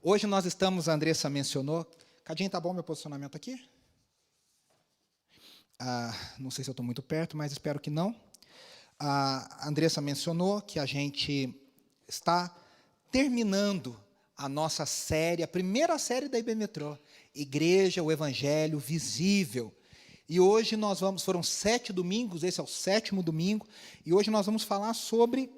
Hoje nós estamos, a Andressa mencionou, Cadinho, tá bom meu posicionamento aqui? Não sei se eu estou muito perto, mas espero que não. A Andressa mencionou que a gente está terminando a nossa série, a primeira série da IB Metrô, Igreja, o Evangelho Visível. E hoje foram 7 domingos, esse é o 7º domingo, e hoje nós vamos falar sobre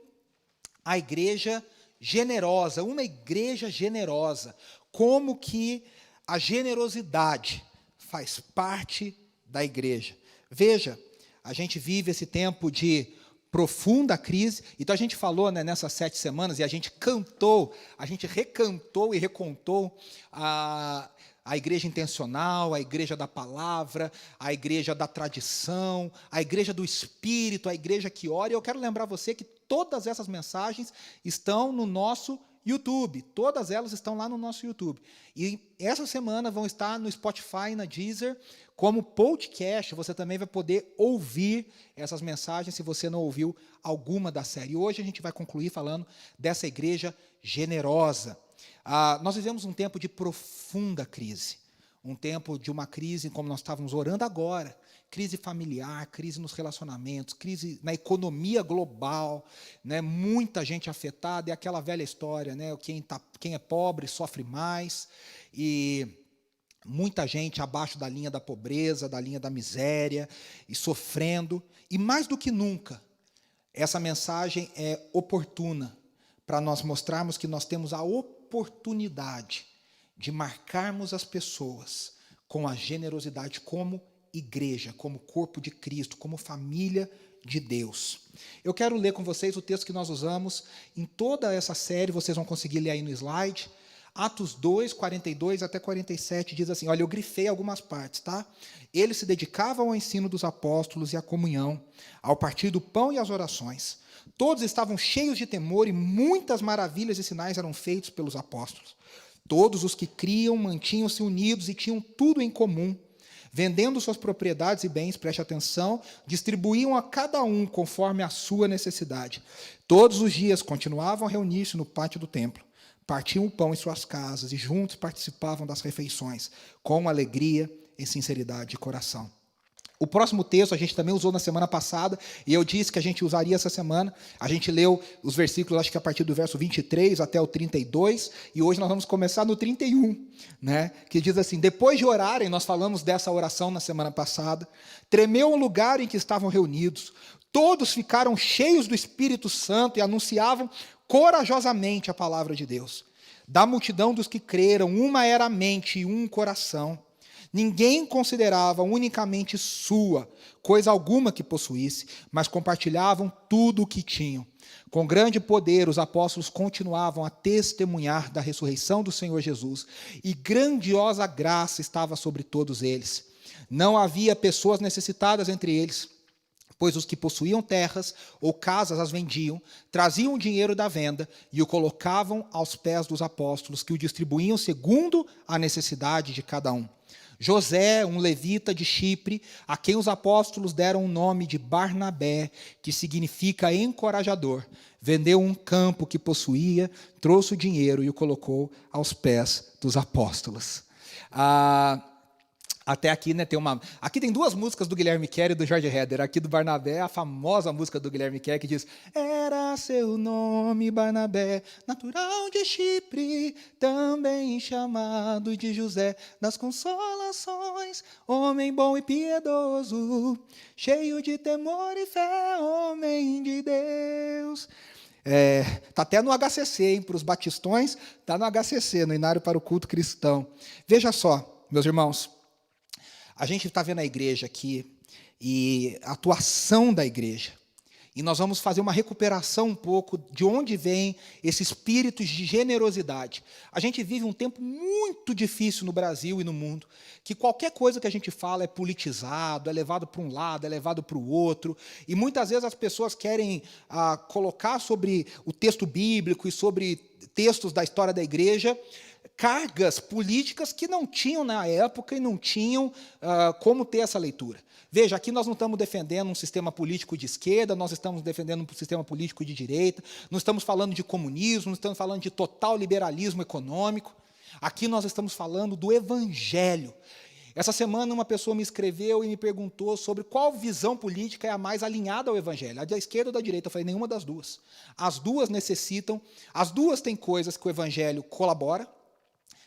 a igreja generosa, uma igreja generosa, como que a generosidade faz parte da igreja. Veja, a gente vive esse tempo de profunda crise, então a gente falou, né, nessas 7 semanas, e a gente recantou e recontou a igreja intencional, a igreja da palavra, a igreja da tradição, a igreja do Espírito, a igreja que ora. E eu quero lembrar você que todas essas mensagens estão no nosso YouTube. Todas elas estão lá no nosso YouTube. E essa semana vão estar no Spotify e na Deezer como podcast. Você também vai poder ouvir essas mensagens se você não ouviu alguma da série. Hoje a gente vai concluir falando dessa igreja generosa. Nós vivemos um tempo de profunda crise, um tempo de uma crise, como nós estávamos orando agora, crise familiar, crise nos relacionamentos, crise na economia global, né, muita gente afetada, é aquela velha história, né, quem é pobre sofre mais, e muita gente abaixo da linha da pobreza, da linha da miséria, e sofrendo, e mais do que nunca, essa mensagem é oportuna, para nós mostrarmos que nós temos a oportunidade de marcarmos as pessoas com a generosidade como igreja, como corpo de Cristo, como família de Deus. Eu quero ler com vocês o texto que nós usamos em toda essa série, vocês vão conseguir ler aí no slide. Atos 2, 42 até 47, diz assim, olha, eu grifei algumas partes, tá? Eles se dedicavam ao ensino dos apóstolos e à comunhão, ao partir do pão e às orações. Todos estavam cheios de temor e muitas maravilhas e sinais eram feitos pelos apóstolos. Todos os que criam mantinham-se unidos e tinham tudo em comum. Vendendo suas propriedades e bens, preste atenção, distribuíam a cada um conforme a sua necessidade. Todos os dias continuavam a reunir-se no pátio do templo. Partiam o pão em suas casas e juntos participavam das refeições, com alegria e sinceridade de coração. O próximo texto a gente também usou na semana passada, e eu disse que a gente usaria essa semana. A gente leu os versículos, acho que a partir do verso 23 até o 32, e hoje nós vamos começar no 31, né, que diz assim, depois de orarem, nós falamos dessa oração na semana passada, tremeu o lugar em que estavam reunidos, todos ficaram cheios do Espírito Santo e anunciavam corajosamente a palavra de Deus. Da multidão dos que creram, uma era a mente e um coração. Ninguém considerava unicamente sua, coisa alguma que possuísse, mas compartilhavam tudo o que tinham. Com grande poder, os apóstolos continuavam a testemunhar da ressurreição do Senhor Jesus, e grandiosa graça estava sobre todos eles. Não havia pessoas necessitadas entre eles, pois os que possuíam terras ou casas as vendiam, traziam o dinheiro da venda e o colocavam aos pés dos apóstolos, que o distribuíam segundo a necessidade de cada um. José, um levita de Chipre, a quem os apóstolos deram o nome de Barnabé, que significa encorajador, vendeu um campo que possuía, trouxe o dinheiro e o colocou aos pés dos apóstolos. Até aqui, né, aqui tem 2 músicas do Guilherme Kerr e do Jorge Heder. Aqui do Barnabé, a famosa música do Guilherme Kerr, que diz, era seu nome Barnabé, natural de Chipre, também chamado de José das Consolações, homem bom e piedoso, cheio de temor e fé, homem de Deus. Está até no HCC, hein, para os batistões, está no HCC, no Inário para o Culto Cristão. Veja só, meus irmãos, a gente está vendo a igreja aqui e a atuação da igreja. E nós vamos fazer uma recuperação um pouco de onde vem esse espírito de generosidade. A gente vive um tempo muito difícil no Brasil e no mundo, que qualquer coisa que a gente fala é politizado, é levado para um lado, é levado para o outro. E muitas vezes as pessoas querem colocar sobre o texto bíblico e sobre textos da história da igreja cargas políticas que não tinham na época e não tinham como ter essa leitura. Veja, aqui nós não estamos defendendo um sistema político de esquerda, nós estamos defendendo um sistema político de direita, não estamos falando de comunismo, não estamos falando de total liberalismo econômico. Aqui nós estamos falando do Evangelho. Essa semana uma pessoa me escreveu e me perguntou sobre qual visão política é a mais alinhada ao Evangelho, a da esquerda ou da direita. Eu falei, nenhuma das duas. As duas necessitam, as duas têm coisas que o Evangelho colabora,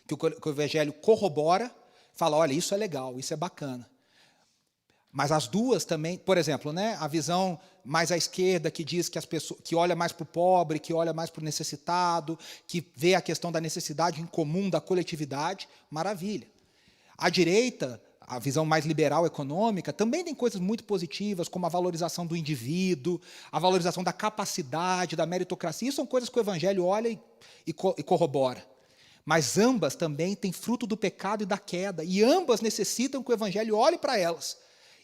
que o Evangelho corrobora, fala, olha, isso é legal, isso é bacana. Mas as duas também, por exemplo, né, a visão mais à esquerda que diz que as pessoas, que olha mais para o pobre, que olha mais para o necessitado, que vê a questão da necessidade em comum da coletividade, maravilha. A direita, a visão mais liberal econômica, também tem coisas muito positivas, como a valorização do indivíduo, a valorização da capacidade, da meritocracia. Isso são coisas que o Evangelho olha e corrobora. Mas ambas também têm fruto do pecado e da queda, e ambas necessitam que o Evangelho olhe para elas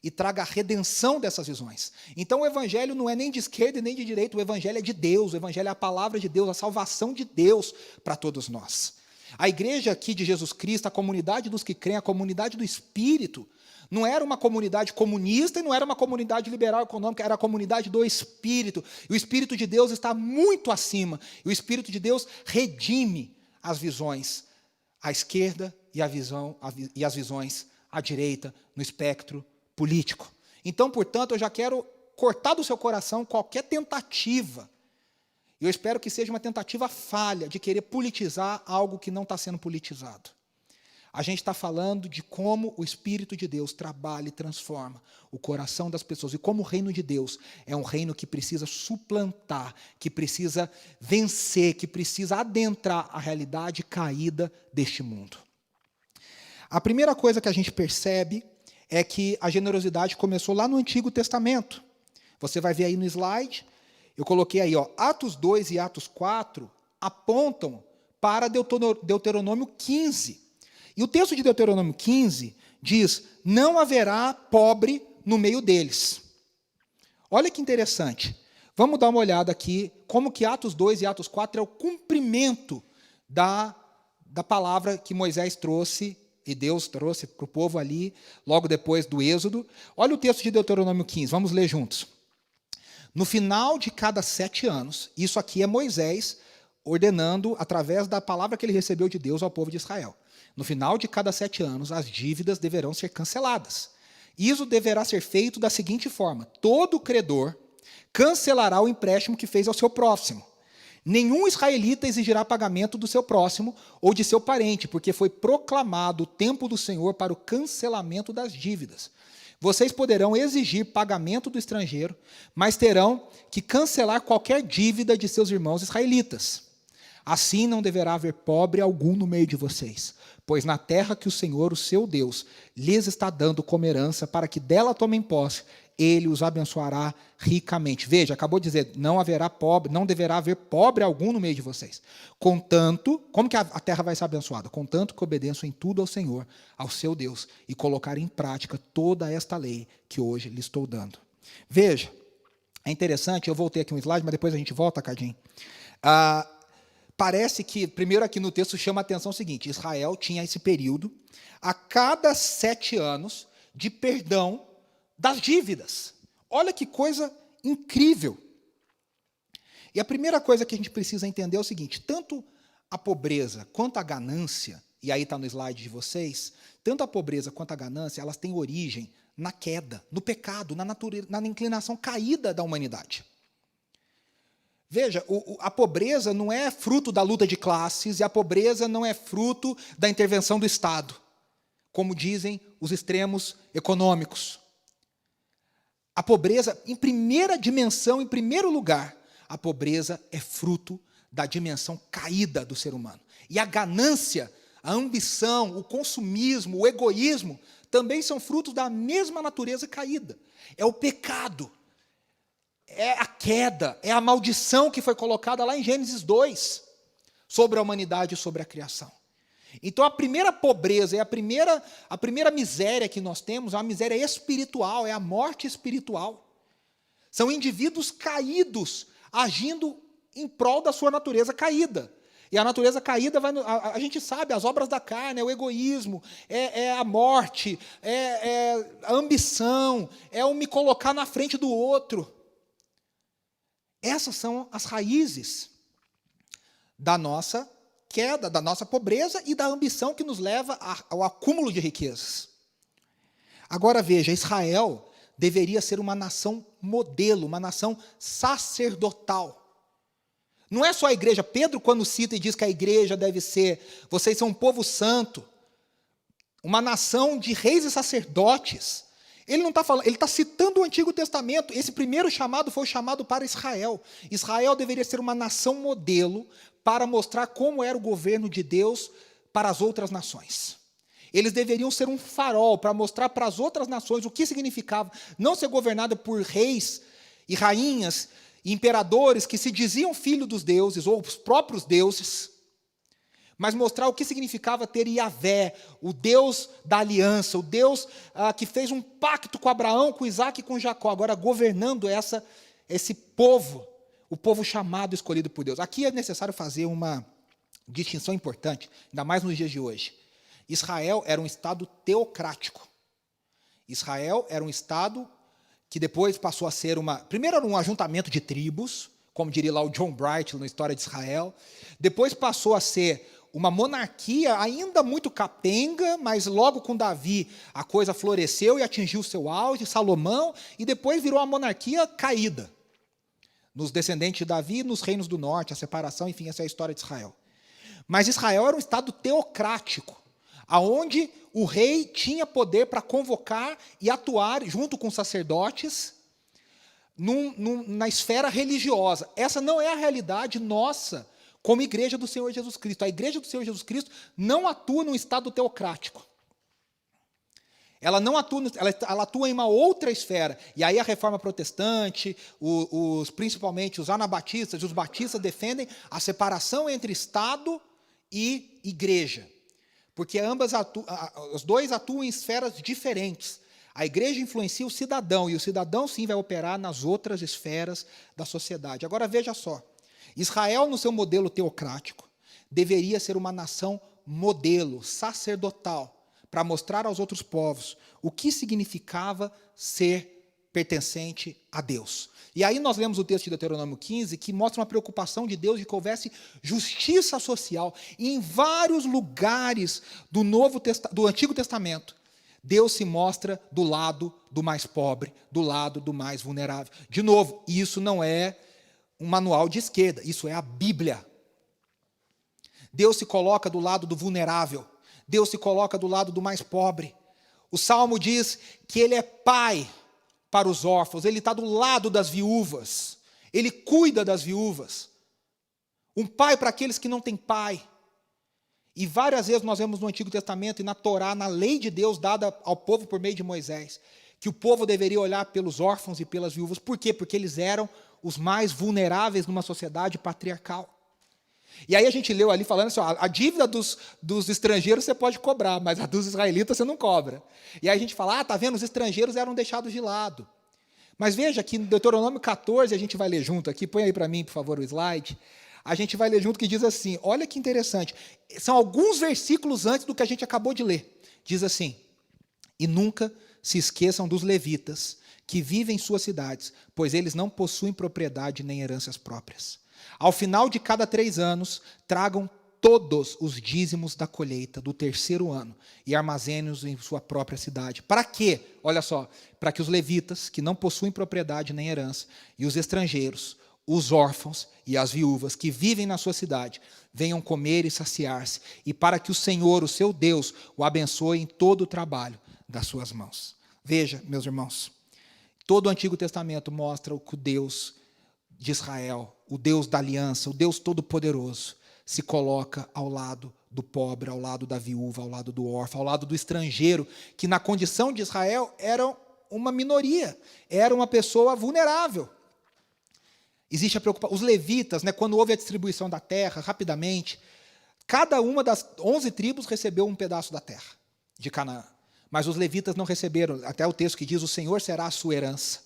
e traga a redenção dessas visões. Então o Evangelho não é nem de esquerda e nem de direita, o Evangelho é de Deus, o Evangelho é a palavra de Deus, a salvação de Deus para todos nós. A igreja aqui de Jesus Cristo, a comunidade dos que creem, a comunidade do Espírito, não era uma comunidade comunista e não era uma comunidade liberal econômica, era a comunidade do Espírito. E o Espírito de Deus está muito acima, e o Espírito de Deus redime as visões à esquerda e as visões à direita no espectro político. Então, portanto, eu já quero cortar do seu coração qualquer tentativa. Eu espero que seja uma tentativa falha de querer politizar algo que não está sendo politizado. A gente está falando de como o Espírito de Deus trabalha e transforma o coração das pessoas. E como o reino de Deus é um reino que precisa suplantar, que precisa vencer, que precisa adentrar a realidade caída deste mundo. A primeira coisa que a gente percebe é que a generosidade começou lá no Antigo Testamento. Você vai ver aí no slide, eu coloquei aí, ó, Atos 2 e Atos 4 apontam para Deuteronômio 15. E o texto de Deuteronômio 15 diz, não haverá pobre no meio deles. Olha que interessante. Vamos dar uma olhada aqui, como que Atos 2 e Atos 4 é o cumprimento da palavra que Moisés trouxe, e Deus trouxe para o povo ali, logo depois do Êxodo. Olha o texto de Deuteronômio 15, vamos ler juntos. No final de cada 7 anos, isso aqui é Moisés ordenando, através da palavra que ele recebeu de Deus ao povo de Israel. No final de cada 7 anos, as dívidas deverão ser canceladas. Isso deverá ser feito da seguinte forma: todo credor cancelará o empréstimo que fez ao seu próximo. Nenhum israelita exigirá pagamento do seu próximo ou de seu parente, porque foi proclamado o tempo do Senhor para o cancelamento das dívidas. Vocês poderão exigir pagamento do estrangeiro, mas terão que cancelar qualquer dívida de seus irmãos israelitas. Assim não deverá haver pobre algum no meio de vocês, pois na terra que o Senhor, o seu Deus, lhes está dando como herança, para que dela tomem posse, ele os abençoará ricamente. Veja, acabou de dizer, não haverá pobre, não deverá haver pobre algum no meio de vocês. Contanto, como que a terra vai ser abençoada? Contanto que obedeçam em tudo ao Senhor, ao seu Deus, e colocar em prática toda esta lei que hoje lhe estou dando. Veja, é interessante, eu voltei aqui um slide, mas depois a gente volta, Cardim. Parece que, primeiro aqui no texto, chama a atenção o seguinte, Israel tinha esse período, a cada 7 anos, de perdão das dívidas. Olha que coisa incrível. E a primeira coisa que a gente precisa entender é o seguinte, tanto a pobreza quanto a ganância, e aí está no slide de vocês, tanto a pobreza quanto a ganância, elas têm origem na queda, no pecado, na natureza, na inclinação caída da humanidade. Veja, a pobreza não é fruto da luta de classes, e a pobreza não é fruto da intervenção do Estado, como dizem os extremos econômicos. A pobreza, em primeira dimensão, em primeiro lugar, a pobreza é fruto da dimensão caída do ser humano. E a ganância, a ambição, o consumismo, o egoísmo, também são frutos da mesma natureza caída. É o pecado, é a queda, é a maldição que foi colocada lá em Gênesis 2, sobre a humanidade e sobre a criação. Então, a primeira pobreza, a primeira miséria que nós temos é uma miséria espiritual, é a morte espiritual. São indivíduos caídos, agindo em prol da sua natureza caída. E a natureza caída, a gente sabe, as obras da carne, é o egoísmo, é a morte, é a ambição, é o me colocar na frente do outro. Essas são as raízes da nossa queda, da nossa pobreza e da ambição que nos leva ao acúmulo de riquezas. Agora veja, Israel deveria ser uma nação modelo, uma nação sacerdotal. Não é só a igreja. Pedro, quando cita e diz que a igreja deve ser, vocês são um povo santo, uma nação de reis e sacerdotes. Ele não está falando, ele está citando o Antigo Testamento. Esse primeiro chamado foi o chamado para Israel. Israel deveria ser uma nação modelo para mostrar como era o governo de Deus para as outras nações. Eles deveriam ser um farol para mostrar para as outras nações o que significava não ser governada por reis e rainhas e imperadores que se diziam filhos dos deuses ou os próprios deuses, mas mostrar o que significava ter Yahvé, o Deus da aliança, o Deus que fez um pacto com Abraão, com Isaac e com Jacó, agora governando esse povo, o povo chamado, escolhido por Deus. Aqui é necessário fazer uma distinção importante, ainda mais nos dias de hoje. Israel era um estado teocrático. Israel era um estado que depois passou a ser primeiro era um ajuntamento de tribos, como diria lá o John Bright na História de Israel. Depois passou a ser uma monarquia ainda muito capenga, mas logo com Davi a coisa floresceu e atingiu seu auge, Salomão, e depois virou uma monarquia caída. Nos descendentes de Davi, nos reinos do norte, a separação, enfim, essa é a história de Israel. Mas Israel era um estado teocrático, aonde o rei tinha poder para convocar e atuar junto com os sacerdotes na esfera religiosa. Essa não é a realidade nossa como igreja do Senhor Jesus Cristo. A igreja do Senhor Jesus Cristo não atua num estado teocrático. Ela não atua, ela atua em uma outra esfera. E aí a reforma protestante, principalmente os anabatistas e os batistas defendem a separação entre Estado e igreja. Porque os dois atuam em esferas diferentes. A igreja influencia o cidadão, e o cidadão, sim, vai operar nas outras esferas da sociedade. Agora, veja só. Israel, no seu modelo teocrático, deveria ser uma nação modelo, sacerdotal, para mostrar aos outros povos o que significava ser pertencente a Deus. E aí nós lemos o texto de Deuteronômio 15, que mostra uma preocupação de Deus de que houvesse justiça social. E em vários lugares do Antigo Testamento, Deus se mostra do lado do mais pobre, do lado do mais vulnerável. De novo, isso não é um manual de esquerda, isso é a Bíblia. Deus se coloca do lado do vulnerável, Deus se coloca do lado do mais pobre. O Salmo diz que Ele é pai para os órfãos, Ele está do lado das viúvas, Ele cuida das viúvas. Um pai para aqueles que não têm pai. E várias vezes nós vemos no Antigo Testamento e na Torá, na lei de Deus dada ao povo por meio de Moisés, que o povo deveria olhar pelos órfãos e pelas viúvas. Por quê? Porque eles eram os mais vulneráveis numa sociedade patriarcal. E aí a gente leu ali falando assim, a dívida dos estrangeiros você pode cobrar, mas a dos israelitas você não cobra. E aí a gente fala, tá vendo, os estrangeiros eram deixados de lado. Mas veja que em Deuteronômio 14, a gente vai ler junto aqui, põe aí para mim, por favor, o slide. A gente vai ler junto que diz assim, olha que interessante, são alguns versículos antes do que a gente acabou de ler. Diz assim, e nunca se esqueçam dos levitas, que vivem em suas cidades, pois eles não possuem propriedade nem heranças próprias. Ao final de cada 3 anos, tragam todos os dízimos da colheita do 3º ano e armazenem-os em sua própria cidade. Para quê? Olha só, para que os levitas, que não possuem propriedade nem herança, e os estrangeiros, os órfãos e as viúvas que vivem na sua cidade, venham comer e saciar-se, e para que o Senhor, o seu Deus, o abençoe em todo o trabalho das suas mãos. Veja, meus irmãos, todo o Antigo Testamento mostra o que o Deus de Israel, o Deus da aliança, o Deus todo-poderoso, se coloca ao lado do pobre, ao lado da viúva, ao lado do órfão, ao lado do estrangeiro, que na condição de Israel era uma minoria, era uma pessoa vulnerável. Existe a preocupação. Os levitas, quando houve a distribuição da terra, rapidamente, cada uma das 11 tribos recebeu um pedaço da terra de Canaã. Mas os levitas não receberam, até o texto que diz, o Senhor será a sua herança.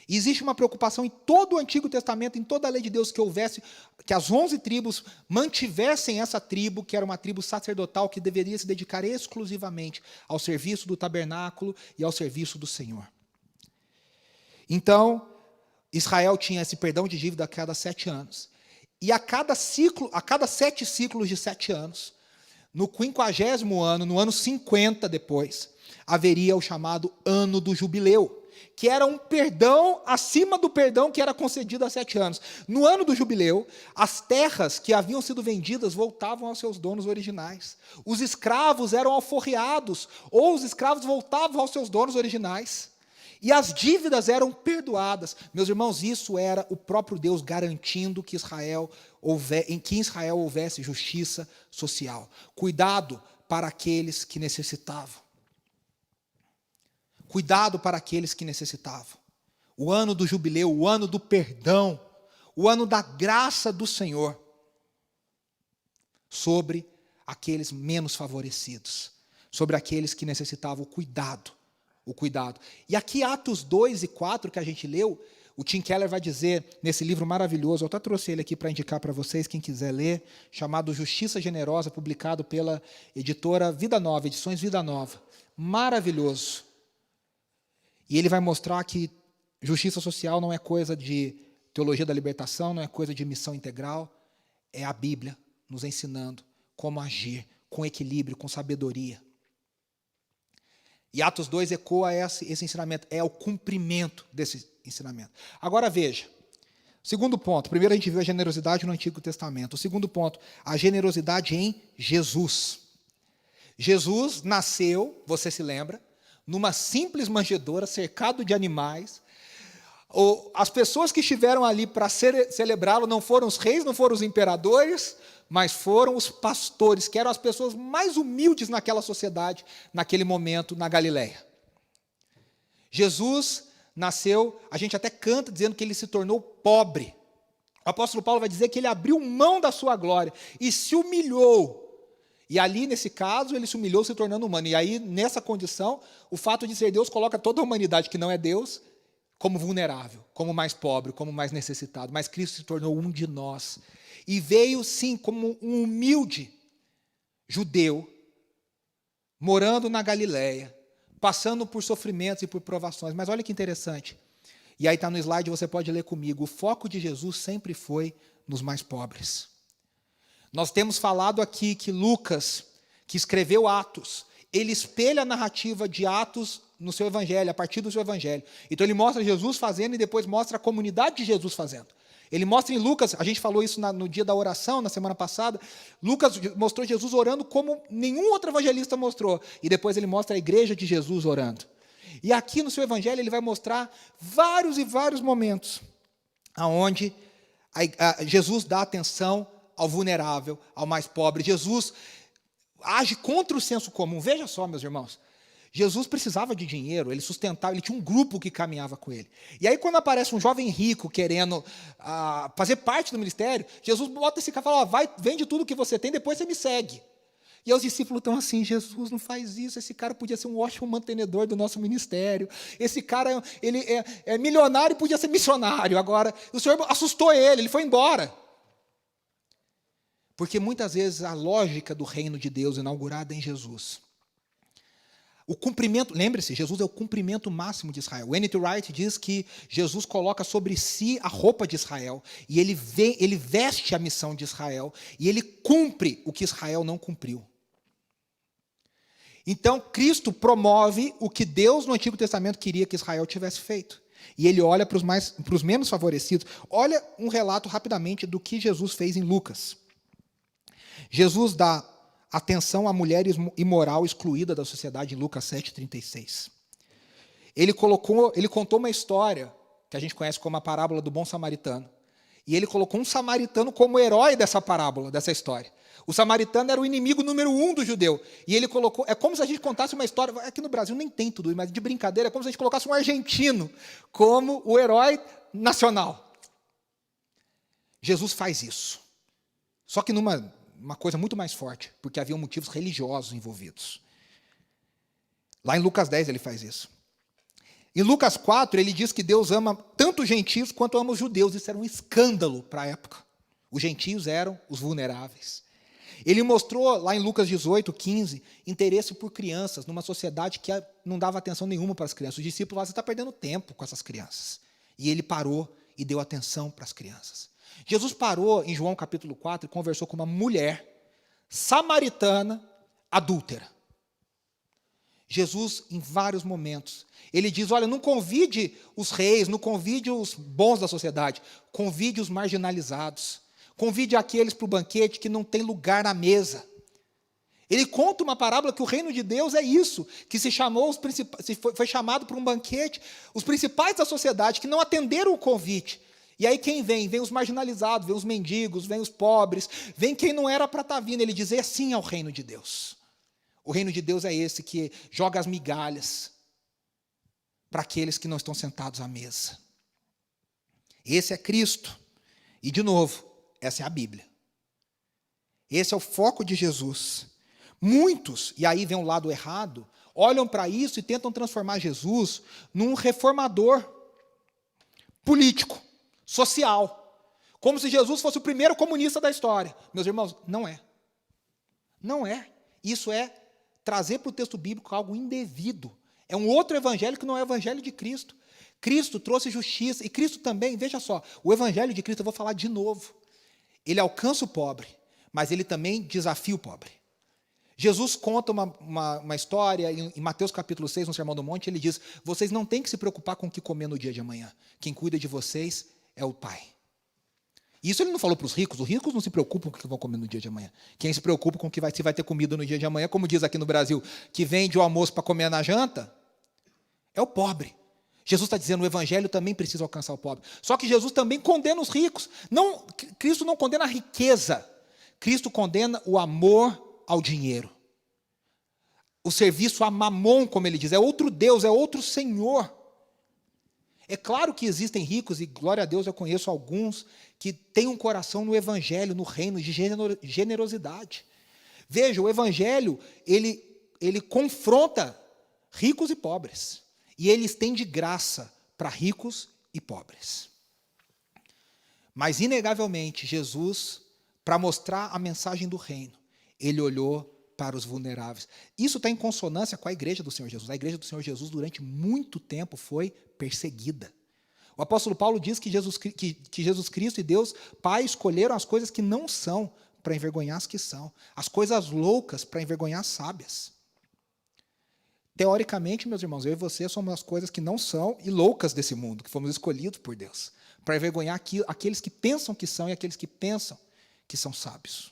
E existe uma preocupação em todo o Antigo Testamento, em toda a lei de Deus, que as 11 tribos mantivessem essa tribo, que era uma tribo sacerdotal, que deveria se dedicar exclusivamente ao serviço do tabernáculo e ao serviço do Senhor. Então, Israel tinha esse perdão de dívida a cada 7 anos. E a cada 7 ciclos de 7 anos, no 50º ano, no ano 50 depois, haveria o chamado ano do jubileu, que era um perdão acima do perdão que era concedido há 7 anos. No ano do jubileu, as terras que haviam sido vendidas voltavam aos seus donos originais. Os escravos eram alforriados, ou os escravos voltavam aos seus donos originais. E as dívidas eram perdoadas. Meus irmãos, isso era o próprio Deus garantindo que em Israel houvesse justiça social. Cuidado para aqueles que necessitavam. Cuidado para aqueles que necessitavam. O ano do jubileu, o ano do perdão, o ano da graça do Senhor sobre aqueles menos favorecidos, sobre aqueles que necessitavam o cuidado. E aqui Atos 2 e 4 que a gente leu, o Tim Keller vai dizer nesse livro maravilhoso, eu até trouxe ele aqui para indicar para vocês, quem quiser ler, chamado Justiça Generosa, publicado pela editora Vida Nova, Edições Vida Nova. Maravilhoso. E ele vai mostrar que justiça social não é coisa de teologia da libertação, não é coisa de missão integral, é a Bíblia nos ensinando como agir com equilíbrio, com sabedoria. E Atos 2 ecoa esse ensinamento, é o cumprimento desse ensinamento. Agora veja, segundo ponto, primeiro a gente viu a generosidade no Antigo Testamento. O segundo ponto, a generosidade em Jesus. Jesus nasceu, você se lembra, numa simples manjedoura, cercado de animais. As pessoas que estiveram ali para celebrá-lo não foram os reis, não foram os imperadores, mas foram os pastores, que eram as pessoas mais humildes naquela sociedade, naquele momento, na Galileia. Jesus nasceu, a gente até canta dizendo que ele se tornou pobre. O apóstolo Paulo vai dizer que ele abriu mão da sua glória e se humilhou. E ali, nesse caso, ele se humilhou se tornando humano. E aí, nessa condição, o fato de ser Deus coloca toda a humanidade que não é Deus como vulnerável, como mais pobre, como mais necessitado. Mas Cristo se tornou um de nós. E veio, sim, como um humilde judeu, morando na Galileia, passando por sofrimentos e por provações. Mas olha que interessante. E aí está no slide, você pode ler comigo. O foco de Jesus sempre foi nos mais pobres. Nós temos falado aqui que Lucas, que escreveu Atos, ele espelha a narrativa de Atos no seu evangelho, a partir do seu evangelho. Então ele mostra Jesus fazendo e depois mostra a comunidade de Jesus fazendo. Ele mostra em Lucas, a gente falou isso no dia da oração, na semana passada, Lucas mostrou Jesus orando como nenhum outro evangelista mostrou. E depois ele mostra a igreja de Jesus orando. E aqui no seu evangelho ele vai mostrar vários e vários momentos onde Jesus dá atenção ao vulnerável, ao mais pobre. Jesus age contra o senso comum. Veja só, meus irmãos, Jesus precisava de dinheiro, ele sustentava, ele tinha um grupo que caminhava com ele. E aí, quando aparece um jovem rico querendo fazer parte do ministério, Jesus bota esse cara e fala, vai, vende tudo que você tem, depois você me segue. E aí os discípulos estão assim, Jesus não faz isso, esse cara podia ser um ótimo mantenedor do nosso ministério, esse cara ele é milionário e podia ser missionário. Agora, o Senhor assustou ele foi embora. Porque muitas vezes a lógica do reino de Deus inaugurada em Jesus, o cumprimento, lembre-se, Jesus é o cumprimento máximo de Israel. O N.T. Wright diz que Jesus coloca sobre si a roupa de Israel, e ele veste a missão de Israel, e ele cumpre o que Israel não cumpriu. Então, Cristo promove o que Deus no Antigo Testamento queria que Israel tivesse feito. E ele olha para os menos favorecidos. Olha um relato rapidamente do que Jesus fez em Lucas. Jesus dá atenção à mulher imoral excluída da sociedade em Lucas 7,36. Ele contou uma história que a gente conhece como a parábola do bom samaritano. E ele colocou um samaritano como herói dessa parábola, dessa história. O samaritano era o inimigo número 1 do judeu. E ele colocou, é como se a gente contasse uma história, aqui no Brasil nem tem tudo isso, mas de brincadeira, é como se a gente colocasse um argentino como o herói nacional. Jesus faz isso. Só que numa coisa muito mais forte, porque havia motivos religiosos envolvidos. Lá em Lucas 10 ele faz isso. Em Lucas 4 ele diz que Deus ama tanto os gentios quanto ama os judeus. Isso era um escândalo para a época. Os gentios eram os vulneráveis. Ele mostrou lá em Lucas 18:15 interesse por crianças, numa sociedade que não dava atenção nenhuma para as crianças. Os discípulos falaram, você está perdendo tempo com essas crianças. E ele parou e deu atenção para as crianças. Jesus parou em João capítulo 4 e conversou com uma mulher samaritana adúltera. Jesus, em vários momentos, ele diz, olha, não convide os reis, não convide os bons da sociedade, convide os marginalizados, convide aqueles para o banquete que não tem lugar na mesa. Ele conta uma parábola que o reino de Deus é isso, que foi chamado para um banquete, os principais da sociedade que não atenderam o convite. E aí quem vem? Vem os marginalizados, vem os mendigos, vem os pobres, vem quem não era para estar vindo. Ele diz, assim é o reino de Deus. O reino de Deus é esse que joga as migalhas para aqueles que não estão sentados à mesa. Esse é Cristo. E, de novo, essa é a Bíblia. Esse é o foco de Jesus. Muitos, e aí vem o lado errado, olham para isso e tentam transformar Jesus num reformador político, social. Como se Jesus fosse o primeiro comunista da história. Meus irmãos, não é. Não é. Isso é trazer para o texto bíblico algo indevido. É um outro evangelho que não é o evangelho de Cristo. Cristo trouxe justiça, e Cristo também, veja só, o evangelho de Cristo, eu vou falar de novo, ele alcança o pobre, mas ele também desafia o pobre. Jesus conta uma história em Mateus capítulo 6, no Sermão do Monte, ele diz, vocês não têm que se preocupar com o que comer no dia de amanhã, quem cuida de vocês é o Pai. Isso ele não falou para os ricos não se preocupam com o que vão comer no dia de amanhã. Quem se preocupa com se vai ter comida no dia de amanhã, como diz aqui no Brasil, que vende o almoço para comer na janta, é o pobre. Jesus está dizendo, o evangelho também precisa alcançar o pobre. Só que Jesus também condena os ricos. Não, Cristo não condena a riqueza. Cristo condena o amor ao dinheiro. O serviço a mamon, como ele diz, é outro Deus, é outro Senhor. É claro que existem ricos, e glória a Deus eu conheço alguns, que têm um coração no evangelho, no reino de generosidade. Veja, o evangelho, ele confronta ricos e pobres. E ele estende graça para ricos e pobres. Mas, inegavelmente, Jesus, para mostrar a mensagem do reino, ele olhou para os vulneráveis. Isso está em consonância com a igreja do Senhor Jesus. A igreja do Senhor Jesus, durante muito tempo, foi perseguida. O apóstolo Paulo diz que Jesus Cristo e Deus Pai escolheram as coisas que não são para envergonhar as que são. As coisas loucas para envergonhar as sábias. Teoricamente, meus irmãos, eu e você somos as coisas que não são e loucas desse mundo, que fomos escolhidos por Deus, para envergonhar aqueles que pensam que são e aqueles que pensam que são sábios.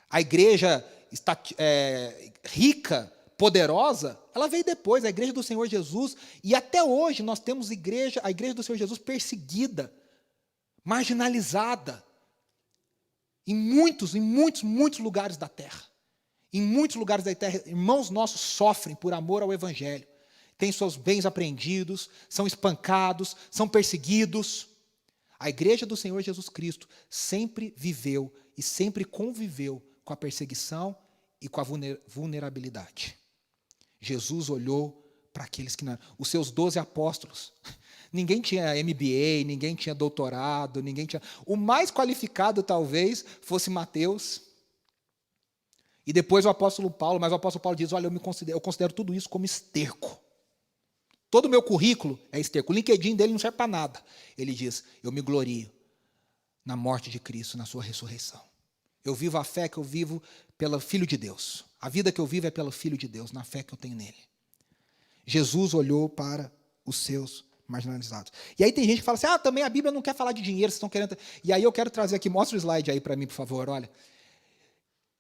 A igreja está rica, poderosa, ela veio depois, a igreja do Senhor Jesus, e até hoje nós temos a igreja do Senhor Jesus perseguida, marginalizada, em muitos lugares da terra. Em muitos lugares da terra, irmãos nossos sofrem por amor ao evangelho. Têm seus bens apreendidos, são espancados, são perseguidos. A igreja do Senhor Jesus Cristo sempre viveu e sempre conviveu com a perseguição e com a vulnerabilidade. Jesus olhou para aqueles que não... Os seus 12 apóstolos. Ninguém tinha MBA, ninguém tinha doutorado, ninguém tinha... O mais qualificado, talvez, fosse Mateus. E depois o apóstolo Paulo, mas o apóstolo Paulo diz, olha, eu considero tudo isso como esterco. Todo o meu currículo é esterco. O LinkedIn dele não serve para nada. Ele diz, eu me glorio na morte de Cristo, na sua ressurreição. Eu vivo a fé que eu vivo pelo Filho de Deus. A vida que eu vivo é pelo Filho de Deus, na fé que eu tenho nele. Jesus olhou para os seus marginalizados. E aí tem gente que fala assim, também a Bíblia não quer falar de dinheiro, vocês estão querendo... E aí eu quero trazer aqui, mostra o slide aí para mim, por favor, olha.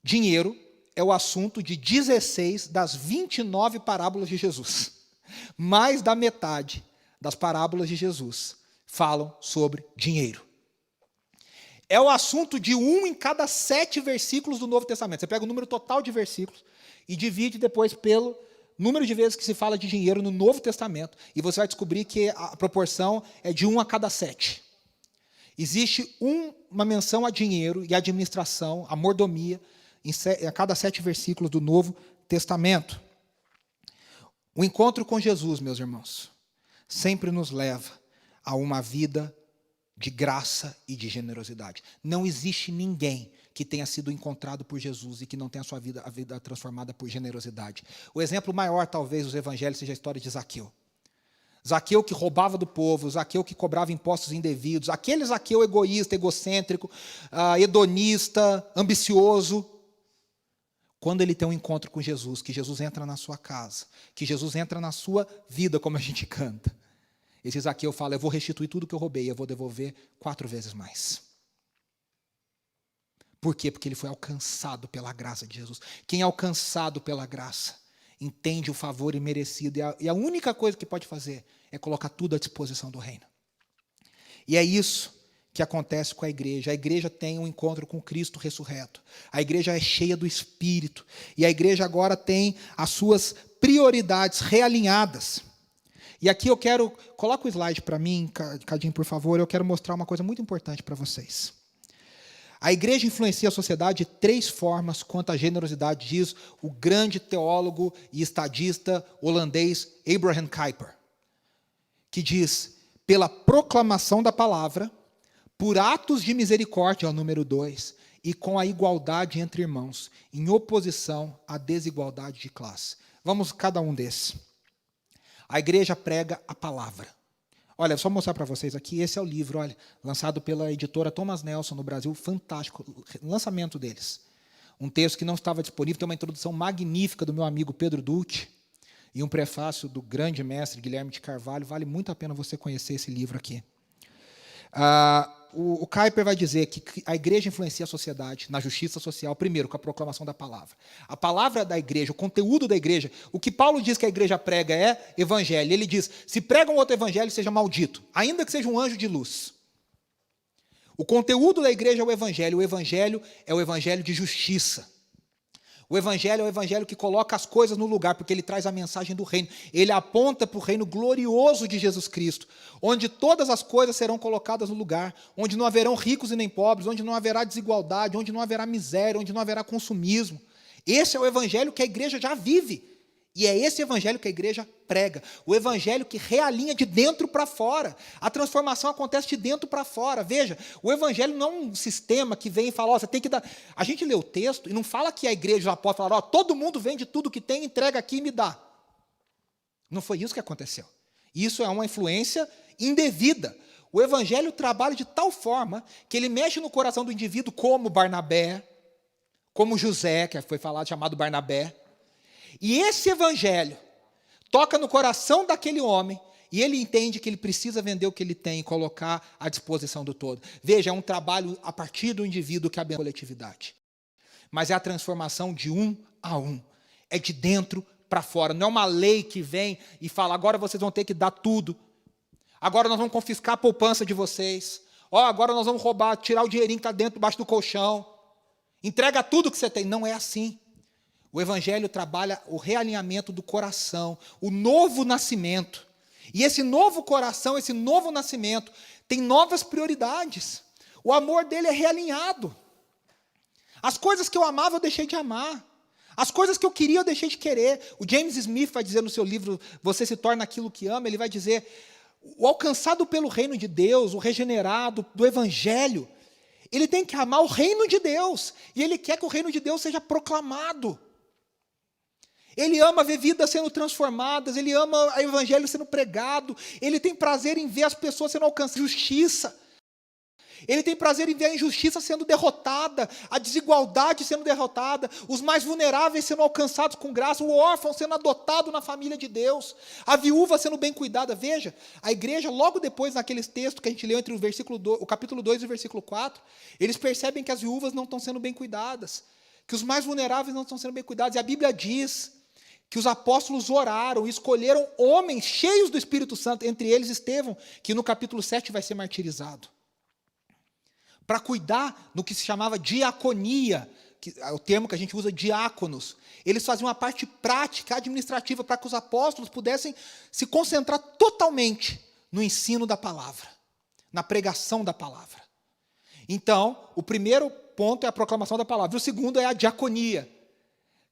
Dinheiro é o assunto de 16 das 29 parábolas de Jesus. Mais da metade das parábolas de Jesus falam sobre dinheiro. É o assunto de 1 em cada 7 versículos do Novo Testamento. Você pega o número total de versículos e divide depois pelo número de vezes que se fala de dinheiro no Novo Testamento. E você vai descobrir que a proporção é de 1 a cada 7. Existe uma menção a dinheiro e administração, a mordomia, a cada 7 versículos do Novo Testamento. O encontro com Jesus, meus irmãos, sempre nos leva a uma vida de graça e de generosidade. Não existe ninguém que tenha sido encontrado por Jesus e que não tenha a vida transformada por generosidade. O exemplo maior, talvez, dos evangelhos seja a história de Zaqueu. Zaqueu que roubava do povo, Zaqueu que cobrava impostos indevidos, aquele Zaqueu egoísta, egocêntrico, hedonista, ambicioso. Quando ele tem um encontro com Jesus, que Jesus entra na sua casa, que Jesus entra na sua vida, como a gente canta, esse Zaqueu fala: eu vou restituir tudo que eu roubei, eu vou devolver 4 vezes mais. Por quê? Porque ele foi alcançado pela graça de Jesus. Quem é alcançado pela graça entende o favor imerecido, e a única coisa que pode fazer é colocar tudo à disposição do reino. E é isso que acontece com a igreja. A igreja tem um encontro com Cristo ressurreto. A igreja é cheia do Espírito. E a igreja agora tem as suas prioridades realinhadas. E aqui eu quero... Coloca o slide para mim, Cadinho, por favor. Eu quero mostrar uma coisa muito importante para vocês. A igreja influencia a sociedade de 3 formas quanto à generosidade, diz o grande teólogo e estadista holandês Abraham Kuyper, que diz: pela proclamação da palavra, por atos de misericórdia, é o número 2, e com a igualdade entre irmãos, em oposição à desigualdade de classe. Vamos cada um desses. A igreja prega a palavra. Olha, só mostrar para vocês aqui, esse é o livro, olha, lançado pela editora Thomas Nelson no Brasil, fantástico, lançamento deles. Um texto que não estava disponível, tem uma introdução magnífica do meu amigo Pedro Dutti, e um prefácio do grande mestre Guilherme de Carvalho. Vale muito a pena você conhecer esse livro aqui. O Kuyper vai dizer que a igreja influencia a sociedade na justiça social, primeiro, com a proclamação da palavra. A palavra da igreja, o conteúdo da igreja, o que Paulo diz que a igreja prega é evangelho. Ele diz: se prega um outro evangelho, seja maldito, ainda que seja um anjo de luz. O conteúdo da igreja é o evangelho é o evangelho de justiça. O evangelho é o evangelho que coloca as coisas no lugar, porque ele traz a mensagem do reino. Ele aponta para o reino glorioso de Jesus Cristo, onde todas as coisas serão colocadas no lugar, onde não haverão ricos e nem pobres, onde não haverá desigualdade, onde não haverá miséria, onde não haverá consumismo. Esse é o evangelho que a igreja já vive. E é esse evangelho que a igreja prega. O evangelho que realinha de dentro para fora. A transformação acontece de dentro para fora. Veja, o evangelho não é um sistema que vem e fala: você tem que dar... A gente lê o texto e não fala que a igreja, os apóstolos falaram: todo mundo vende tudo que tem, entrega aqui e me dá. Não foi isso que aconteceu. Isso é uma influência indevida. O evangelho trabalha de tal forma que ele mexe no coração do indivíduo, como Barnabé, como José, que foi falado, chamado Barnabé. E esse evangelho toca no coração daquele homem, e ele entende que ele precisa vender o que ele tem e colocar à disposição do todo. Veja, é um trabalho a partir do indivíduo que abençoa a coletividade. Mas é a transformação de um a um. É de dentro para fora. Não é uma lei que vem e fala: agora vocês vão ter que dar tudo. Agora nós vamos confiscar a poupança de vocês. Agora nós vamos roubar, tirar o dinheirinho que está dentro, debaixo do colchão. Entrega tudo que você tem. Não é assim. O evangelho trabalha o realinhamento do coração, o novo nascimento. E esse novo coração, esse novo nascimento, tem novas prioridades. O amor dele é realinhado. As coisas que eu amava, eu deixei de amar. As coisas que eu queria, eu deixei de querer. O James Smith vai dizer no seu livro Você se torna aquilo que ama, ele vai dizer: o alcançado pelo reino de Deus, o regenerado do evangelho, ele tem que amar o reino de Deus. E ele quer que o reino de Deus seja proclamado. Ele ama ver vidas sendo transformadas, ele ama o evangelho sendo pregado, ele tem prazer em ver as pessoas sendo alcançadas, justiça. Ele tem prazer em ver a injustiça sendo derrotada, a desigualdade sendo derrotada, os mais vulneráveis sendo alcançados com graça, o órfão sendo adotado na família de Deus, a viúva sendo bem cuidada. Veja, a igreja, logo depois, naqueles textos que a gente leu entre o capítulo 2 e o versículo 4, eles percebem que as viúvas não estão sendo bem cuidadas, que os mais vulneráveis não estão sendo bem cuidados. E a Bíblia diz que os apóstolos oraram e escolheram homens cheios do Espírito Santo, entre eles Estevão, que no capítulo 7 vai ser martirizado, para cuidar no que se chamava diaconia, que é o termo que a gente usa, diáconos. Eles faziam uma parte prática, administrativa, para que os apóstolos pudessem se concentrar totalmente no ensino da palavra, na pregação da palavra. Então, o primeiro ponto é a proclamação da palavra, o segundo é a diaconia,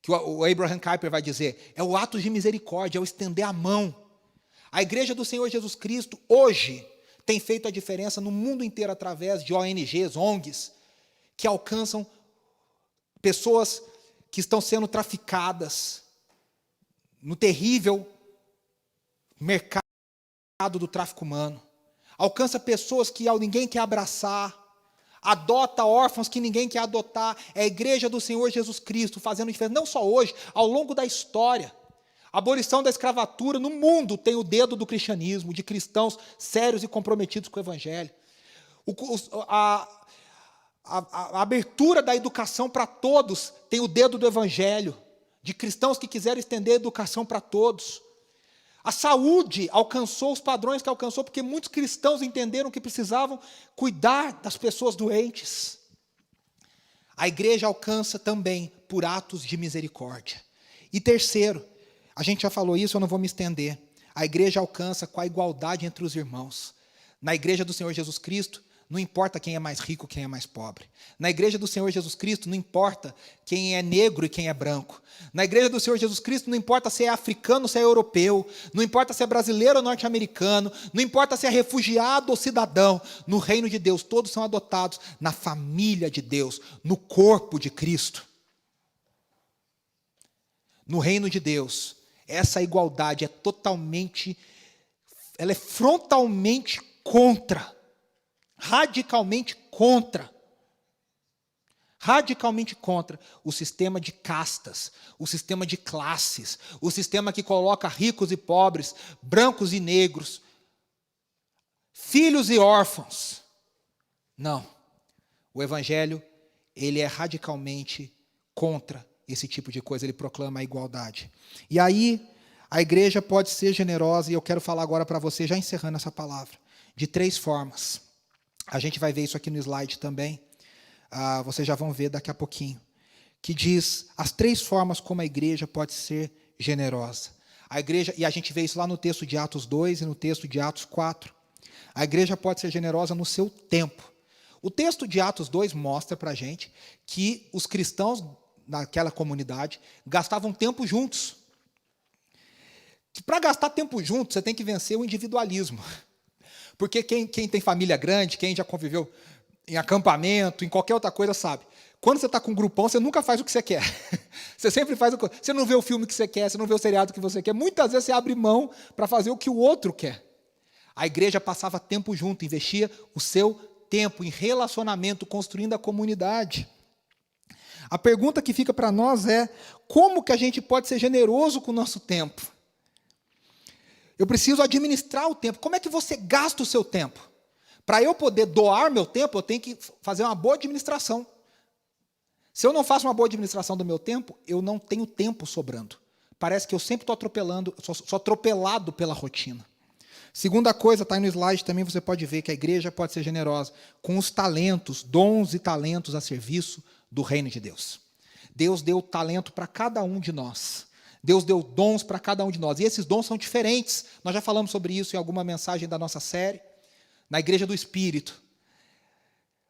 que o Abraham Kuyper vai dizer, é o ato de misericórdia, é o estender a mão. A igreja do Senhor Jesus Cristo, hoje, tem feito a diferença no mundo inteiro através de ONGs, ONGs, que alcançam pessoas que estão sendo traficadas no terrível mercado do tráfico humano, alcança pessoas que ninguém quer abraçar, adota órfãos que ninguém quer adotar. É a igreja do Senhor Jesus Cristo fazendo diferença, não só hoje, ao longo da história. A abolição da escravatura no mundo tem o dedo do cristianismo, de cristãos sérios e comprometidos com o evangelho. A abertura da educação para todos tem o dedo do evangelho, de cristãos que quiseram estender a educação para todos. A saúde alcançou os padrões que alcançou, porque muitos cristãos entenderam que precisavam cuidar das pessoas doentes. A igreja alcança também por atos de misericórdia. E terceiro, a gente já falou isso, eu não vou me estender. A igreja alcança com a igualdade entre os irmãos. Na igreja do Senhor Jesus Cristo, não importa quem é mais rico, quem é mais pobre. Na igreja do Senhor Jesus Cristo, não importa quem é negro e quem é branco. Na igreja do Senhor Jesus Cristo, não importa se é africano ou se é europeu. Não importa se é brasileiro ou norte-americano. Não importa se é refugiado ou cidadão. No reino de Deus, todos são adotados na família de Deus, no corpo de Cristo. No reino de Deus, essa igualdade ela é frontalmente contra. Radicalmente contra o sistema de castas, o sistema de classes, o sistema que coloca ricos e pobres, brancos e negros, filhos e órfãos. Não. O evangelho, ele é radicalmente contra esse tipo de coisa, ele proclama a igualdade. E aí, a igreja pode ser generosa, e eu quero falar agora para você, já encerrando essa palavra, de 3 formas. A gente vai ver isso aqui no slide também. Vocês já vão ver daqui a pouquinho. Que diz as 3 formas como a igreja pode ser generosa. A igreja, e a gente vê isso lá no texto de Atos 2 e no texto de Atos 4. A igreja pode ser generosa no seu tempo. O texto de Atos 2 mostra para a gente que os cristãos naquela comunidade gastavam tempo juntos. Para gastar tempo juntos, você tem que vencer o individualismo. Porque quem tem família grande, quem já conviveu em acampamento, em qualquer outra coisa, sabe. Quando você está com um grupão, você nunca faz o que você quer. Você sempre faz você não vê o filme que você quer, você não vê o seriado que você quer. Muitas vezes você abre mão para fazer o que o outro quer. A igreja passava tempo junto, investia o seu tempo em relacionamento, construindo a comunidade. A pergunta que fica para nós é: como que a gente pode ser generoso com o nosso tempo? Eu preciso administrar o tempo. Como é que você gasta o seu tempo? Para eu poder doar meu tempo, eu tenho que fazer uma boa administração. Se eu não faço uma boa administração do meu tempo, eu não tenho tempo sobrando. Parece que eu sempre estou atropelando, sou atropelado pela rotina. Segunda coisa, está aí no slide também, você pode ver que a igreja pode ser generosa com os talentos, dons e talentos a serviço do reino de Deus. Deus deu talento para cada um de nós. Deus deu dons para cada um de nós. E esses dons são diferentes. Nós já falamos sobre isso em alguma mensagem da nossa série. Na Igreja do Espírito.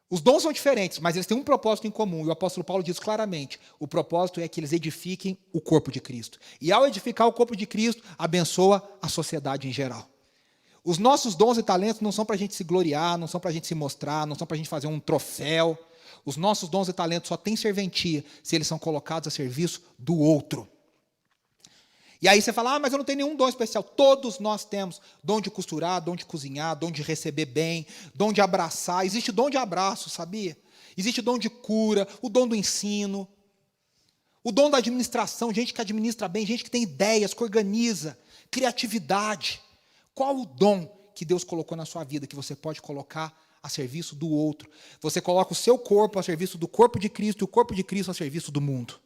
Os dons são diferentes, mas eles têm um propósito em comum. E o apóstolo Paulo diz claramente, o propósito é que eles edifiquem o corpo de Cristo. E ao edificar o corpo de Cristo, abençoa a sociedade em geral. Os nossos dons e talentos não são para a gente se gloriar, não são para a gente se mostrar, não são para a gente fazer um troféu. Os nossos dons e talentos só têm serventia se eles são colocados a serviço do outro. E aí você fala, mas eu não tenho nenhum dom especial. Todos nós temos dom de costurar, dom de cozinhar, dom de receber bem, dom de abraçar. Existe dom de abraço, sabia? Existe dom de cura, o dom do ensino, o dom da administração, gente que administra bem, gente que tem ideias, que organiza, criatividade. Qual o dom que Deus colocou na sua vida que você pode colocar a serviço do outro? Você coloca o seu corpo a serviço do corpo de Cristo e o corpo de Cristo a serviço do mundo.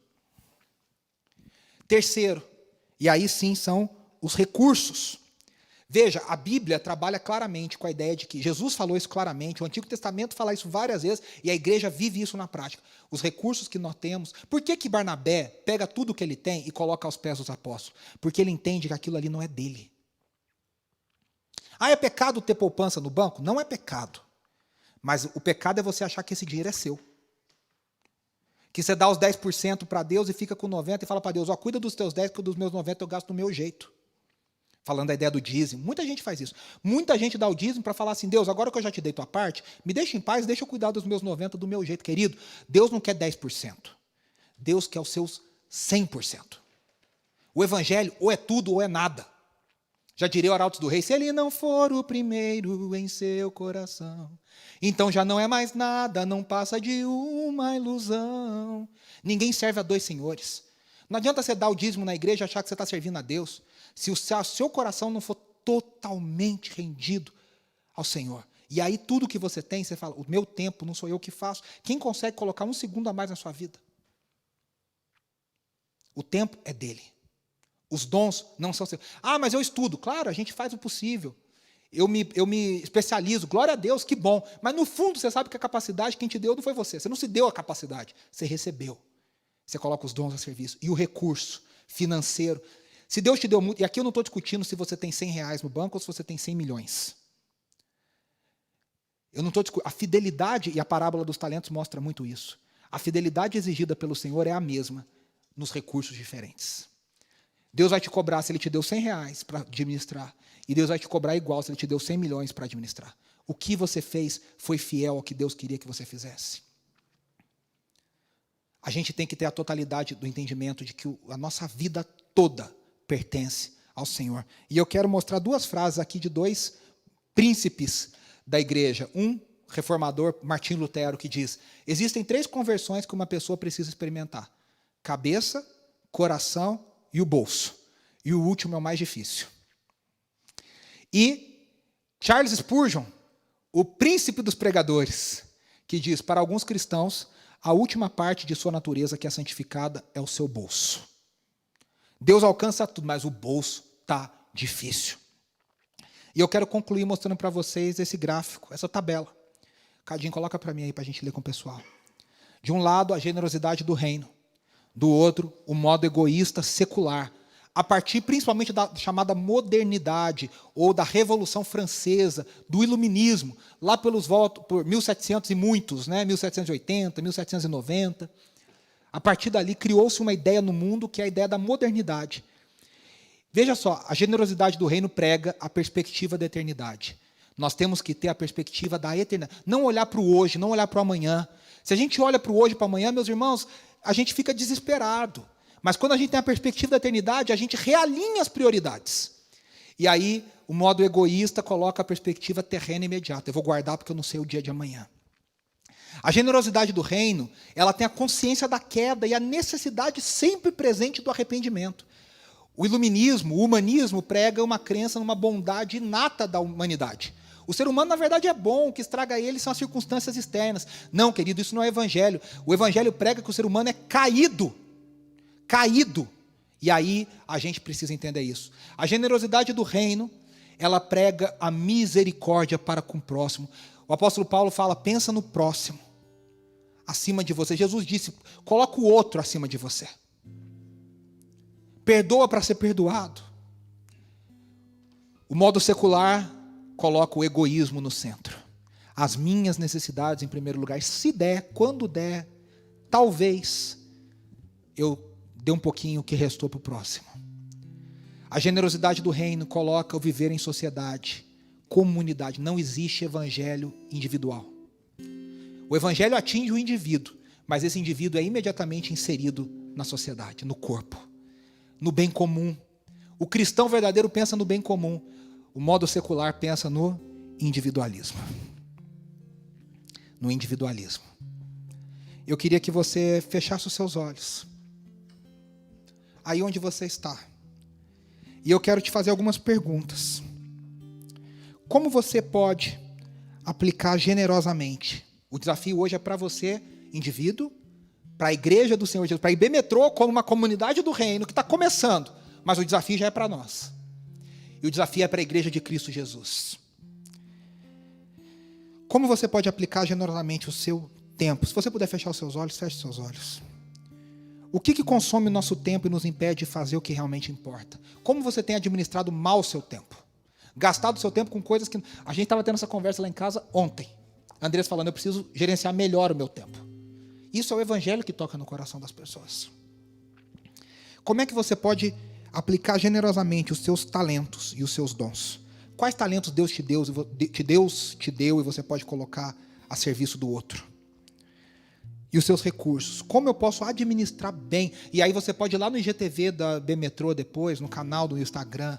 Terceiro, e aí sim são os recursos. Veja, a Bíblia trabalha claramente com a ideia de que Jesus falou isso claramente, o Antigo Testamento fala isso várias vezes, e a igreja vive isso na prática. Os recursos que nós temos. Por que Barnabé pega tudo o que ele tem e coloca aos pés dos apóstolos? Porque ele entende que aquilo ali não é dele. É pecado ter poupança no banco? Não é pecado. Mas o pecado é você achar que esse dinheiro é seu. Que você dá os 10% para Deus e fica com 90% e fala para Deus, cuida dos teus 10%, que dos meus 90% eu gasto do meu jeito. Falando da ideia do dízimo. Muita gente faz isso. Muita gente dá o dízimo para falar assim, Deus, agora que eu já te dei tua parte, me deixa em paz, deixa eu cuidar dos meus 90% do meu jeito. Querido, Deus não quer 10%. Deus quer os seus 100%. O evangelho ou é tudo ou é nada. Já diria o Arautos do Rei, se ele não for o primeiro em seu coração, então já não é mais nada, não passa de uma ilusão. Ninguém serve a dois senhores. Não adianta você dar o dízimo na igreja e achar que você está servindo a Deus, se o seu coração não for totalmente rendido ao Senhor. E aí tudo que você tem, você fala, o meu tempo não sou eu que faço. Quem consegue colocar um segundo a mais na sua vida? O tempo é dele. Os dons não são seus. Ah, mas eu estudo. Claro, a gente faz o possível. Eu me especializo. Glória a Deus, que bom. Mas no fundo você sabe que a capacidade quem te deu não foi você. Você não se deu a capacidade. Você recebeu. Você coloca os dons a serviço. E o recurso financeiro. Se Deus te deu muito... E aqui eu não estou discutindo se você tem 100 reais no banco ou se você tem 100 milhões. Eu não estou discutindo. A fidelidade, e a parábola dos talentos mostra muito isso. A fidelidade exigida pelo Senhor é a mesma nos recursos diferentes. Deus vai te cobrar se Ele te deu 100 reais para administrar. E Deus vai te cobrar igual se Ele te deu 100 milhões para administrar. O que você fez foi fiel ao que Deus queria que você fizesse. A gente tem que ter a totalidade do entendimento de que a nossa vida toda pertence ao Senhor. E eu quero mostrar duas frases aqui de dois príncipes da igreja. Um reformador, Martim Lutero, que diz, existem 3 conversões que uma pessoa precisa experimentar. Cabeça, coração e o bolso. E o último é o mais difícil. E Charles Spurgeon, o príncipe dos pregadores, que diz, para alguns cristãos, a última parte de sua natureza que é santificada é o seu bolso. Deus alcança tudo, mas o bolso está difícil. E eu quero concluir mostrando para vocês esse gráfico, essa tabela. Cadinho, coloca para mim aí para a gente ler com o pessoal. De um lado, a generosidade do reino. Do outro, o modo egoísta secular, a partir principalmente da chamada modernidade, ou da Revolução Francesa, do Iluminismo, lá por 1700 e muitos, 1780, 1790. A partir dali, criou-se uma ideia no mundo, que é a ideia da modernidade. Veja só, a generosidade do reino prega a perspectiva da eternidade. Nós temos que ter a perspectiva da eternidade. Não olhar para o hoje, não olhar para o amanhã. Se a gente olha para o hoje e para o amanhã, meus irmãos, a gente fica desesperado. Mas quando a gente tem a perspectiva da eternidade, a gente realinha as prioridades. E aí, o modo egoísta coloca a perspectiva terrena imediata. Eu vou guardar porque eu não sei o dia de amanhã. A generosidade do reino, ela tem a consciência da queda e a necessidade sempre presente do arrependimento. O iluminismo, o humanismo, prega uma crença numa bondade inata da humanidade. O ser humano, na verdade, é bom, o que estraga ele são as circunstâncias externas. Não, querido, isso não é evangelho. O evangelho prega que o ser humano é caído. Caído. E aí, a gente precisa entender isso. A generosidade do reino, ela prega a misericórdia para com o próximo. O apóstolo Paulo fala, pensa no próximo, acima de você. Jesus disse, coloca o outro acima de você. Perdoa para ser perdoado. O modo secular coloca o egoísmo no centro. As minhas necessidades em primeiro lugar. Se der, quando der, talvez eu dê um pouquinho que restou para o próximo. A generosidade do reino coloca o viver em sociedade, comunidade. Não existe evangelho individual. O evangelho atinge o indivíduo, mas esse indivíduo é imediatamente inserido na sociedade, no corpo, no bem comum. O cristão verdadeiro pensa no bem comum. O modo secular pensa no individualismo. No individualismo. Eu queria que você fechasse os seus olhos. Aí onde você está. E eu quero te fazer algumas perguntas. Como você pode aplicar generosamente? O desafio hoje é para você, indivíduo, para a igreja do Senhor Jesus, para a IB Metrô como uma comunidade do reino que está começando, mas o desafio já é para nós. E o desafio é para a igreja de Cristo Jesus. Como você pode aplicar generosamente o seu tempo? Se você puder fechar os seus olhos, feche os seus olhos. O que consome o nosso tempo e nos impede de fazer o que realmente importa? Como você tem administrado mal o seu tempo? Gastado o seu tempo com coisas que... A gente estava tendo essa conversa lá em casa ontem. Andrés falando, eu preciso gerenciar melhor o meu tempo. Isso é o evangelho que toca no coração das pessoas. Como é que você pode aplicar generosamente os seus talentos e os seus dons? Quais talentos Deus te deu e você pode colocar a serviço do outro? E os seus recursos? Como eu posso administrar bem? E aí você pode ir lá no IGTV da IB Metrô depois, no canal do Instagram,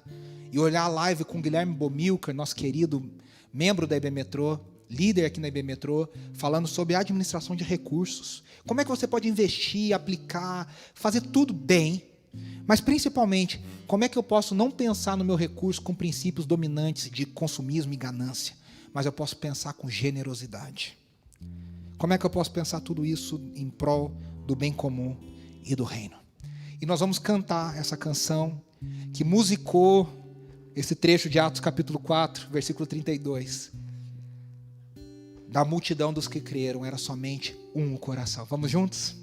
e olhar a live com o Guilherme Bomilcar, nosso querido membro da IB Metrô, líder aqui na IB Metrô, falando sobre a administração de recursos. Como é que você pode investir, aplicar, fazer tudo bem, mas principalmente, como é que eu posso não pensar no meu recurso com princípios dominantes de consumismo e ganância, mas eu posso pensar com generosidade. Como é que eu posso pensar tudo isso em prol do bem comum e do reino? E nós vamos cantar essa canção que musicou esse trecho de Atos capítulo 4, versículo 32. Da multidão dos que creram, era somente um o coração. Vamos juntos?